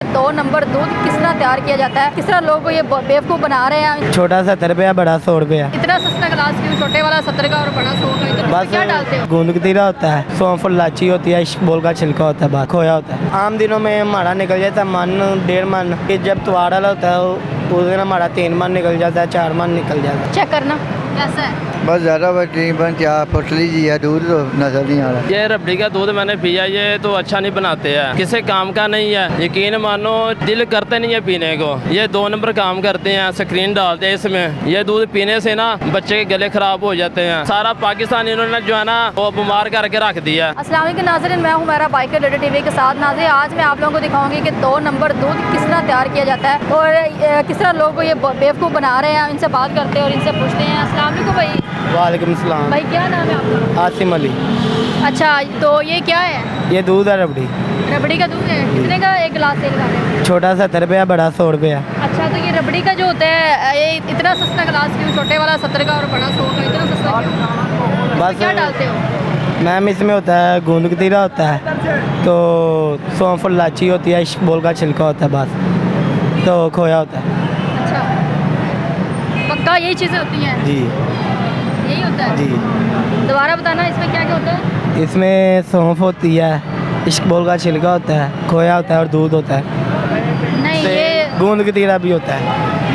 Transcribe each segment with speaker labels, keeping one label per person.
Speaker 1: 2 number दूध किस तरह तैयार किया जाता है, किस तरह लोग को ये बेवकूफ़ बना रहे हैं।
Speaker 2: छोटा 70 रुपया, बड़ा 100 रुपया।
Speaker 1: इतना सस्ता गिलास क्यों, छोटे वाला 70 का और बड़ा 100 का, इतना क्या डालते हो?
Speaker 2: गूंद कतीरा होता है, सौंफ इलायची होती है, इश्कबोल का छिलका होता है, खोया होता है। आम दिनों में हमारा निकल जाता है मन 1.5 मन, जब त्योहार वाला होता है उस दिन हमारा 3 मन निकल जाता है, 4 मन निकल जाता है।
Speaker 1: चेक करना कैसा है।
Speaker 3: बस ज़्यादा तकरीबन क्या पतली जी है, दूध तो नजर नहीं आ रहा।
Speaker 4: ये रबड़ी का दूध मैंने पिया, ये तो अच्छा नहीं बनाते हैं, किसी काम का नहीं है। यकीन मानो दिल करते नहीं है पीने को, ये 2 नंबर काम करते हैं, स्क्रीन डालते हैं इसमें। ये दूध पीने से ना बच्चे के गले खराब हो जाते हैं। सारा पाकिस्तान इन्होंने जो है ना वो बीमार करके रख दिया।
Speaker 1: अस्सलाम वालेकुम नाज़रीन, मैं हूँ मेरा बाइकर रेडियो टीवी के साथ। नाज़रीन, आज मैं आप लोगों को दिखाऊंगी कि 2 नंबर दूध किस तरह तैयार किया जाता है और किस तरह लोग को ये बेवकूफ़ बना रहे हैं। इनसे बात करते हैं और इनसे पूछते हैं। अस्सलाम वालेकुम भाई।
Speaker 2: वालेकुम सलाम।
Speaker 1: भाई क्या नाम है आपका?
Speaker 2: आसिम अली।
Speaker 1: अच्छा, तो ये क्या है?
Speaker 2: ये दूध है रबड़ी,
Speaker 1: रबड़ी का दूध है। कितने का एक गिलास तेल का है?
Speaker 2: छोटा 70 रुपया, बड़ा 100 रुपया।
Speaker 1: अच्छा, तो ये रबड़ी का जो होता है ये इतना सस्ता गिलास क्यों, छोटे वाला 70 का और बड़ा 100 का, इतना सस्ता क्यों?
Speaker 2: बस
Speaker 1: क्या डालते हो?
Speaker 2: मैम इसमें होता है गूंद कतीरा होता है, तो सौंफ इलायची होती है, इश्कबोल का छिलका होता है, बस तो खोया होता है।
Speaker 1: अच्छा, पक्का यही चीज़ें होती हैं?
Speaker 2: जी
Speaker 1: यही होता है?
Speaker 2: जी।
Speaker 1: दोबारा बताना, इसमें क्या क्या होता है?
Speaker 2: इसमें सौंफ होती है, इश्कबोल का छिलका होता है, खोया होता है और दूध होता है।
Speaker 1: नहीं ये
Speaker 2: गूंद कतीरा भी होता है।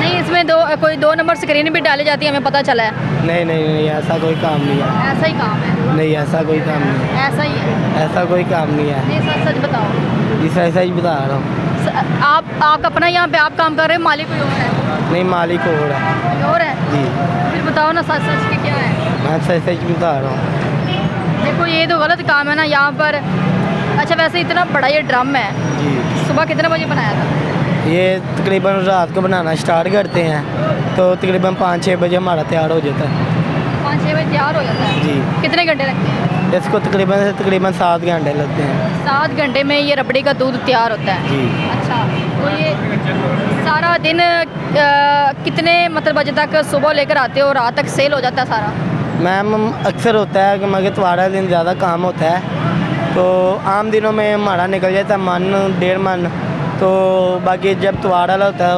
Speaker 1: नहीं, इसमें कोई 2 नंबर स्क्रीन भी डाली जाती है, हमें पता चला है।
Speaker 2: नहीं नहीं नहीं, ऐसा कोई काम नहीं है।
Speaker 1: ऐसा ही काम है?
Speaker 2: नहीं, ऐसा कोई काम नहीं है।
Speaker 1: ऐसा ही है?
Speaker 2: ऐसा कोई काम नहीं है।
Speaker 1: नहीं, सच सच बताओ।
Speaker 2: इस ऐसा ही बता रहा हूँ।
Speaker 1: आप अपना यहाँ पे आप काम कर रहे हैं, मालिक कोई और है?
Speaker 2: नहीं, मालिक और है।
Speaker 1: कोई और है?
Speaker 2: जी,
Speaker 1: फिर बताओ ना सच सच के क्या है।
Speaker 2: मैं सच सच बता रहा हूँ।
Speaker 1: देखो ये तो गलत काम है ना यहाँ पर। अच्छा, वैसे इतना बड़ा ये ड्रम है,
Speaker 2: जी,
Speaker 1: सुबह कितने बजे बनाया था?
Speaker 2: ये तकरीबन रात को बनाना स्टार्ट करते हैं तो तकरीबन 5-6 बजे हमारा तैयार हो जाता है।
Speaker 1: 5-6 बजे तैयार हो जाता है?
Speaker 2: जी।
Speaker 1: कितने घंटे लगते हैं?
Speaker 2: इसको तकरीबन 7 घंटे लगते हैं।
Speaker 1: 7 घंटे में ये रबड़ी का दूध तैयार होता है?
Speaker 2: जी।
Speaker 1: अच्छा, तो ये सारा दिन कितने मतलब बजे तक सुबह लेकर आते हो, रात तक सेल हो जाता है सारा?
Speaker 2: मैम अक्सर होता है कि मगर त्योहार दिन ज़्यादा काम होता है, तो आम दिनों में हमारा निकल जाता है मन 1.5 मन, तो बाकी जब त्योहार वाला होता है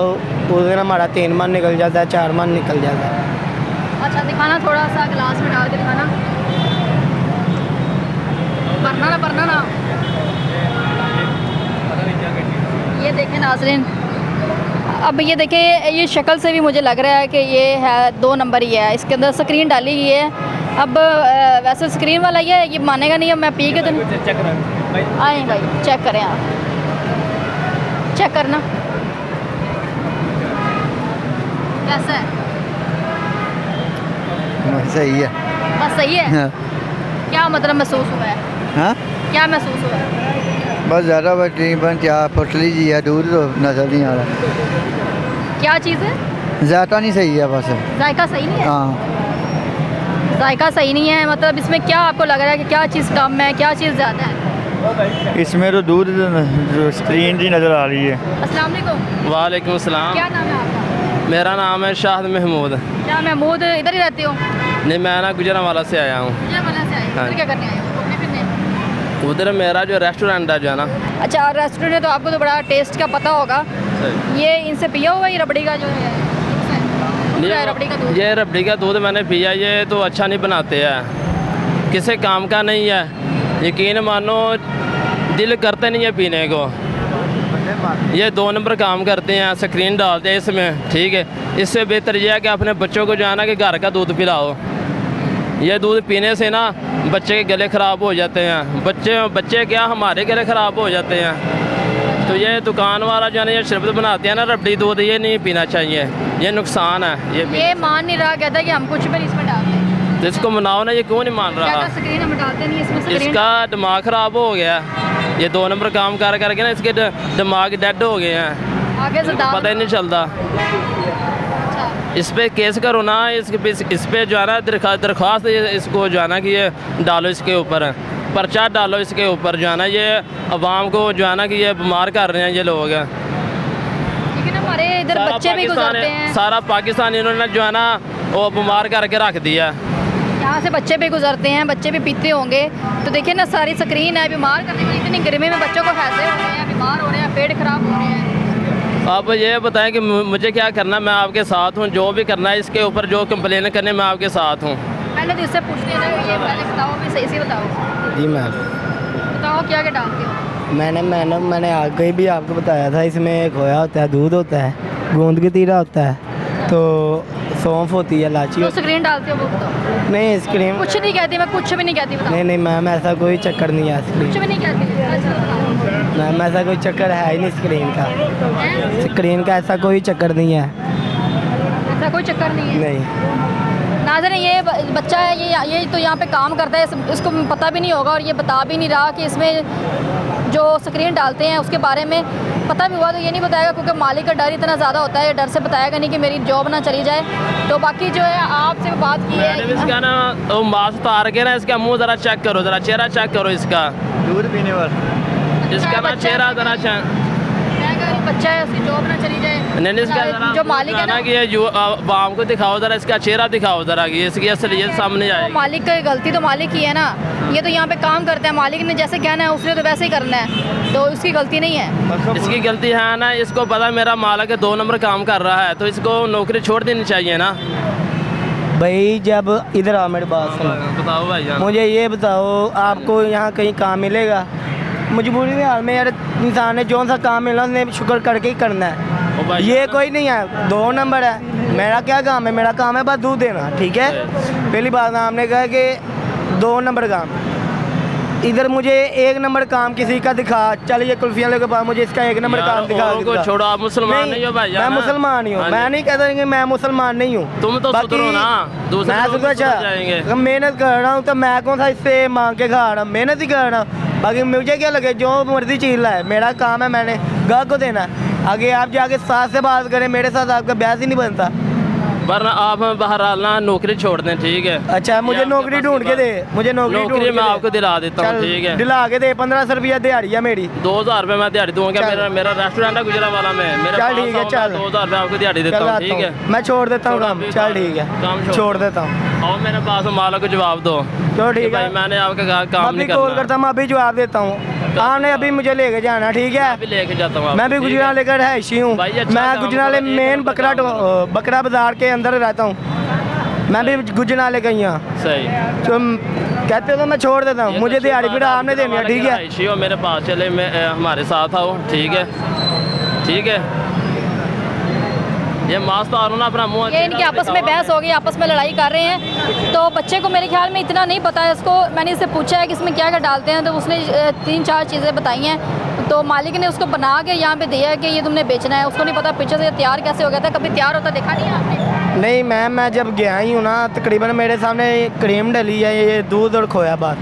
Speaker 2: उस दिन हमारा 3 मन निकल जाता है, 4 मन निकल जाता है।
Speaker 1: अच्छा, दिखाना थोड़ा सा गिलास में डाल के दिखाना। भरना ना। ये देखें नाज़रीन, अब ये देखें, ये शक्ल से भी मुझे लग रहा है कि ये है 2 नंबर ही है। इसके अंदर स्क्रीन डाली गई है। अब वैसे स्क्रीन वाला ये मानेगा नहीं। अब मैं पी के तो आए भाई, चेक करें आप, चेक करना कैसा है।
Speaker 3: सही है।
Speaker 1: बस सही है?
Speaker 3: हाँ।
Speaker 1: क्या मतलब महसूस हुआ है?
Speaker 3: हाँ?
Speaker 1: क्या महसूस हुआ है?
Speaker 3: बस ज़्यादा तकरीबन क्या पतली जी है, दूध तो नजर नहीं आ रहा।
Speaker 1: क्या चीज़ है?
Speaker 3: ज़्यादा नहीं सही है बस।
Speaker 1: जायका सही नहीं है?
Speaker 3: हाँ।
Speaker 1: जायका सही नहीं है मतलब इसमें क्या आपको लग रहा है कि क्या चीज़ कम है, क्या चीज़ ज़्यादा है?
Speaker 3: इसमें तो दूध जो स्क्रीन जी नज़र आ रही है।
Speaker 1: अस्सलाम वालेकुम।
Speaker 4: वालेकुम सलाम।
Speaker 1: क्या नाम है आपका?
Speaker 4: मेरा नाम है शाहिद महमूद।
Speaker 1: क्या महमूद इधर ही रहते हो?
Speaker 4: नहीं, मैं ना गुजरांवाला से आया हूँ।
Speaker 1: गुजरांवाला से आए हो?
Speaker 4: हाँ।
Speaker 1: इधर क्या करने आए हो? घूमने फिरने?
Speaker 4: उधर मेरा जो रेस्टोरेंट है जो है ना।
Speaker 1: अच्छा, रेस्टोरेंट है तो आपको तो बड़ा टेस्ट का पता होगा। ये इनसे पिया हुआ ये रबड़ी का जो है? रबड़ी का दूध?
Speaker 4: ये रबड़ी का दूध मैंने पिया, ये तो अच्छा नहीं बनाते हैं, किसी काम का नहीं है। यकीन मानो दिल करते नहीं है पीने को, ये 2 नंबर काम करते हैं, स्क्रीन डालते हैं इसमें। ठीक है, इससे बेहतर यह है कि अपने बच्चों को जो है ना कि घर का दूध पिलाओ। ये दूध पीने से ना बच्चे के गले ख़राब हो जाते हैं, बच्चे क्या हमारे गले ख़राब हो जाते हैं। तो ये दुकान वाला जो है ना ये शरबत बनाते हैं ना रबड़ी दूध, ये नहीं पीना चाहिए, ये नुकसान है।
Speaker 1: ये मान नहीं रहा, कहता है कि हम कुछ भी नहीं इसमें डालते।
Speaker 4: तो इसको मनाओ ना, ये क्यों नहीं मान रहा?
Speaker 1: स्क्रीन हम डालते नहीं इसमें। स्क्रीन
Speaker 4: इसका दिमाग ख़राब हो गया, ये 2 नंबर काम कर करके ना इसके दिमाग डेड हो गए हैं,
Speaker 1: आगे से
Speaker 4: इसको पता ही नहीं चलता।
Speaker 1: अच्छा,
Speaker 4: इस पर केस करो ना, इस पे जो है ना दरख्वास्त इसको जो है ना कि ये डालो, इसके ऊपर पर्चा डालो, इसके ऊपर जो है ना ये अवाम को जो है ना कि ये बीमार कर रहे हैं ये लोग।
Speaker 1: लेकिन हमारे इधर
Speaker 4: सारा
Speaker 1: बच्चे भी गुजरते हैं।
Speaker 4: सारा पाकिस्तान इन्होंने जो है ना वो बीमार करके रख दिया।
Speaker 1: यहाँ से बच्चे भी गुजरते हैं, बच्चे भी पीते होंगे, तो देखिए ना सारी स्क्रीन है, बीमार करने वाली। इतनी गर्मी में बच्चों को हैजे हो रहे हैं, बीमार हो रहे हैं, पेट खराब हो रहे हैं।
Speaker 4: आप ये बताएं कि मुझे क्या करना है। मैं आपके साथ हूँ, जो भी करना है इसके ऊपर जो कंप्लेन करने मैं आपके साथ हूँ।
Speaker 1: पहले तो इससे पूछ लिया था, ये पहले बताओ, भी सही से बताओ।
Speaker 2: जी मैम,
Speaker 1: बताओ क्या क्या डालते हो।
Speaker 2: मैंने आगे भी आपको बताया था, इसमें खोया होता है, दूध होता है, गोंद कतीरा होता है, तो सौंफ होती है, इलायची
Speaker 1: जो
Speaker 2: होती
Speaker 1: स्क्रीन डालते हो वो बताओ।
Speaker 2: है। नहीं स्क्रीन
Speaker 1: कुछ नहीं कहती, मैं कुछ भी नहीं कहती, बताओ।
Speaker 2: नहीं मैम, ऐसा कोई चक्कर नहीं है
Speaker 1: कुछ
Speaker 2: स्क्रीन।
Speaker 1: भी नहीं कहती। अच्छा बताओ।
Speaker 2: मैम ऐसा कोई चक्कर है ही नहीं स्क्रीन का।
Speaker 1: हैं?
Speaker 2: स्क्रीन का ऐसा कोई चक्कर नहीं है।
Speaker 1: ऐसा कोई चक्कर नहीं है।
Speaker 2: नहीं
Speaker 1: नाज़रीन, ये बच्चा है, ये तो यहाँ पे काम करता है, इसको पता भी नहीं होगा और ये बता भी नहीं रहा कि इसमें जो स्क्रीन डालते हैं उसके बारे में पता भी हुआ तो ये नहीं बताएगा, क्योंकि मालिक का डर इतना ज़्यादा होता है, डर से बताएगा नहीं कि मेरी जॉब ना चली जाए। तो बाकी जो है आपसे बात की
Speaker 4: मैंने भी
Speaker 1: है,
Speaker 4: इसका ना तो मास्क उतार के ना इसका मुंह ज़रा चेक करो, ज़रा चेहरा चेक करो इसका,
Speaker 3: दूध पीने वाला
Speaker 4: इसका ना चेहरा ज़रा चेक।
Speaker 1: मैं कह रही हूँ, बच्चा है, उसकी जॉब ना चली जाए।
Speaker 4: नहीं इसका ज़रा
Speaker 1: जो मालिक है ना,
Speaker 4: कि ये जो बाम को दिखाओ ज़रा, इसका चेहरा दिखाओ ज़रा कि इसकी असलियत सामने
Speaker 1: तो
Speaker 4: आएगी।
Speaker 1: मालिक की गलती तो मालिक ही है ना। ये तो यहाँ पे काम करता है, मालिक ने जैसे कहना है उसने तो वैसे ही करना है, तो उसकी गलती नहीं है।
Speaker 4: इसकी गलती है ना, इसको पता मेरा मालिक 2 नंबर काम कर रहा है, तो इसको नौकरी छोड़ देनी चाहिए ना।
Speaker 2: भाई, जब इधर आओ मेरी बात सुनो,
Speaker 4: बताओ भाई जान।
Speaker 2: मुझे ये बताओ, आपको यहाँ कहीं काम मिलेगा? मजबूरी में हाल में यार, इंसान ने जो सा काम मिला उसने शुक्र करके ही करना है।
Speaker 4: ओ भाई
Speaker 2: ये
Speaker 4: जान।
Speaker 2: कोई नहीं है 2 नंबर है। मेरा क्या काम है? मेरा काम है बस दूध देना, ठीक है। पहली बात आपने कहा कि 2 नंबर काम, इधर मुझे 1 नंबर काम किसी का दिखा। चलिए कुल्फियाँ लेके पास, मुझे इसका 1 नंबर
Speaker 4: यार,
Speaker 2: काम दिखा।
Speaker 4: औरों को
Speaker 2: दिखा।
Speaker 4: छोड़ो, आप मुसलमान नहीं हो भाई
Speaker 2: मैं
Speaker 4: जान।
Speaker 2: मुसलमान ही हूँ,
Speaker 4: हाँ
Speaker 2: मैं
Speaker 4: जी।
Speaker 2: नहीं कहता कि मैं मुसलमान नहीं हूँ।
Speaker 4: तुम तो
Speaker 2: बाकी
Speaker 4: सुधरो ना, दूसरे
Speaker 2: मैं
Speaker 4: लोग
Speaker 2: सुधर
Speaker 4: सुधर जाएंगे।
Speaker 2: अगर मेहनत कर रहा हूँ तो मैं कौन सा इससे मांग के खा रहा हूँ? मेहनत ही कर रहा हूँ। बाकी मुझे क्या लगे, जो मर्जी चीज लाए, मेरा काम है, मैंने गाहक को देना है। आगे आप जाके साथ से बात करें, मेरे साथ आपका ब्याज ही नहीं बनता।
Speaker 4: वरना आप बहरहाल ना नौकरी छोड़ दें, ठीक है।
Speaker 2: अच्छा, मुझे
Speaker 4: ये आपके
Speaker 2: नौकरी
Speaker 4: पास
Speaker 2: ढूंढ
Speaker 4: की
Speaker 2: के
Speaker 4: बात।
Speaker 2: दे, मुझे नौकरी ढूंढ
Speaker 4: नौकरी
Speaker 2: के
Speaker 4: मैं
Speaker 2: दे।
Speaker 4: आपको दिला देता हूँ,
Speaker 2: चल,
Speaker 4: ठीक है।
Speaker 2: दिला के दे, 1500 रुपया दिहाड़ी है मेरी।
Speaker 4: 2000 रुपये मैं दिहाड़ी दूंगा।
Speaker 2: चल।
Speaker 4: मेरा मेरा रेस्टोरेंट है गुजरावाला में, मेरे
Speaker 2: चल
Speaker 4: पास
Speaker 2: ठीक है,
Speaker 4: आओ,
Speaker 2: चल।
Speaker 4: मैं 2000 रुपये आपको दिहाड़ी देता
Speaker 2: चल
Speaker 4: हूँ,
Speaker 2: आता
Speaker 4: ठीक है।
Speaker 2: हूँ, मैं छोड़ देता हूँ
Speaker 4: छोड़ो
Speaker 2: काम।
Speaker 4: अभी
Speaker 2: चल
Speaker 4: काम-
Speaker 2: ठीक है,
Speaker 4: काम
Speaker 2: छोड़ देता हूँ।
Speaker 4: और मेरे पास मालिक को जवाब दो
Speaker 2: तो
Speaker 4: कि
Speaker 2: ठीक
Speaker 4: भाई
Speaker 2: है,
Speaker 4: मैंने आपका
Speaker 2: मैं
Speaker 4: काम
Speaker 2: अभी
Speaker 4: नहीं
Speaker 2: कॉल
Speaker 4: करना।
Speaker 2: करता हूँ, मैं अभी जवाब देता हूँ। आपने अभी मुझे लेके जाना, ठीक
Speaker 4: मैं
Speaker 2: है।
Speaker 4: भी लेके जाता हूँ
Speaker 2: मैं भी
Speaker 4: आपको, ठीक है?
Speaker 2: गुजरात लेकर हैशी हूँ।
Speaker 4: भाई, अच्छा
Speaker 2: मैं
Speaker 4: काम
Speaker 2: गुजराले
Speaker 4: करो, एक
Speaker 2: मेन
Speaker 4: नंबर
Speaker 2: बकरा
Speaker 4: काम करो।
Speaker 2: बकरा बाजार के अंदर रहता हूँ। मैं भी गुजराले का ही हूँ।
Speaker 4: सही।
Speaker 2: तो कहते हो तो मैं छोड़ देता हूँ,
Speaker 4: ये
Speaker 2: मुझे
Speaker 4: तो
Speaker 2: दिहाड़ी
Speaker 4: अच्छी
Speaker 2: भी
Speaker 4: बात
Speaker 2: आपने देनी है, ठीक है।
Speaker 4: रहायशी हो, मेरे पास चले, मैं हमारे साथ आओ, ठीक है, ठीक है। ये मास्क तो ना अपना मुंह
Speaker 1: ये इनकी आपस में बहस हो गई, आपस में लड़ाई कर रहे हैं। तो बच्चे को मेरे ख्याल में इतना नहीं पता है। इसको मैंने इससे पूछा है कि इसमें क्या क्या डालते हैं, तो उसने 3-4 चीज़ें बताई हैं। तो मालिक ने उसको बना के यहाँ पे दिया है कि ये तुमने बेचना है। उसको नहीं पता पीछे से तैयार कैसे हो गया था, कभी तैयार होता देखा नहीं है आपने?
Speaker 2: नहीं मैम, मैं जब गया ही हूँ ना, तकरीबन मेरे सामने क्रीम डली है, ये दूध और खोया बात।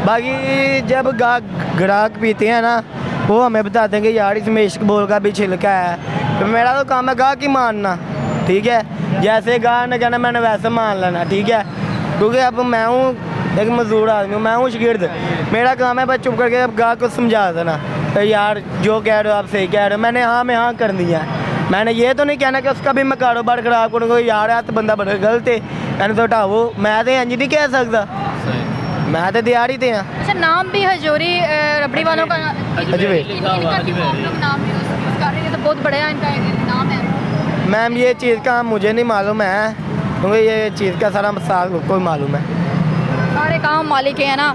Speaker 2: बाकी जब ग्राहक पीते हैं ना, वो हमें बताते हैं कि यार इसमें इश्क बोल का भी छिलका है। तो मेरा तो काम है गाहक ही मानना, ठीक है। जैसे गाहक ने कहना मैंने वैसे मान लेना, ठीक है। क्योंकि अब मैं हूँ एक मजदूर आदमी हूँ, मैं हूँ शागिर्द। मेरा काम है बस चुप करके अब गाहक को समझा देना, तो यार जो कह रहे हो आप सही कह रहे हो। मैंने हाँ में हाँ कर दिया है। मैंने ये तो नहीं कहना कि उसका भी मैं कारोबार खराब करूँगा। यार है तो बंदा बड़ा गलत है, मैंने तो हटाओ। मैं तो इंज नहीं कह सकता, मैं तो दिहाड़ी थे।
Speaker 1: अच्छा, नाम भी हजूरी रबड़ी वालों का
Speaker 2: अजमेर
Speaker 4: लिखा हुआ,
Speaker 1: इनका क्यों आप लोग नाम यूज़ कर रहे हैं? तो बहुत बड़ा इनका नाम है।
Speaker 2: मैम ये चीज़ का मुझे नहीं मालूम है, क्योंकि ये चीज़ का सारा मसाल को मालूम है।
Speaker 1: सारे काम मालिक के हैं ना,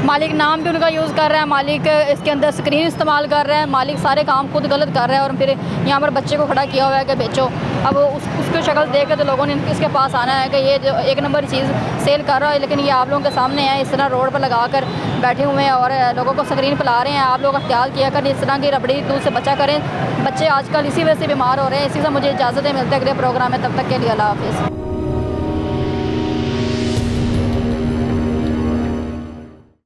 Speaker 1: मालिक नाम भी उनका यूज़ कर रहा है, मालिक इसके अंदर स्क्रीन इस्तेमाल कर रहा है, मालिक सारे काम खुद गलत कर रहा है। और फिर यहाँ पर बच्चे को खड़ा किया हुआ है कि बेचो। अब उसकी शक्ल देख के तो लोगों ने इसके पास आना है कि ये जो 1 नंबर चीज़ सेल कर रहा है, लेकिन ये आप लोगों के सामने है, इस तरह रोड पर लगा कर बैठे हुए हैं और लोगों को स्क्रीन पिला रहे हैं। आप लोग ख्याल किया करें, इस तरह की रबड़ी दूध से बचा करें। बच्चे आजकल इसी वजह से बीमार हो रहे हैं। इसी से मुझे इजाज़त है, मिलते अगले प्रोग्राम में, तब तक के लिए अल्लाह हाफिज़।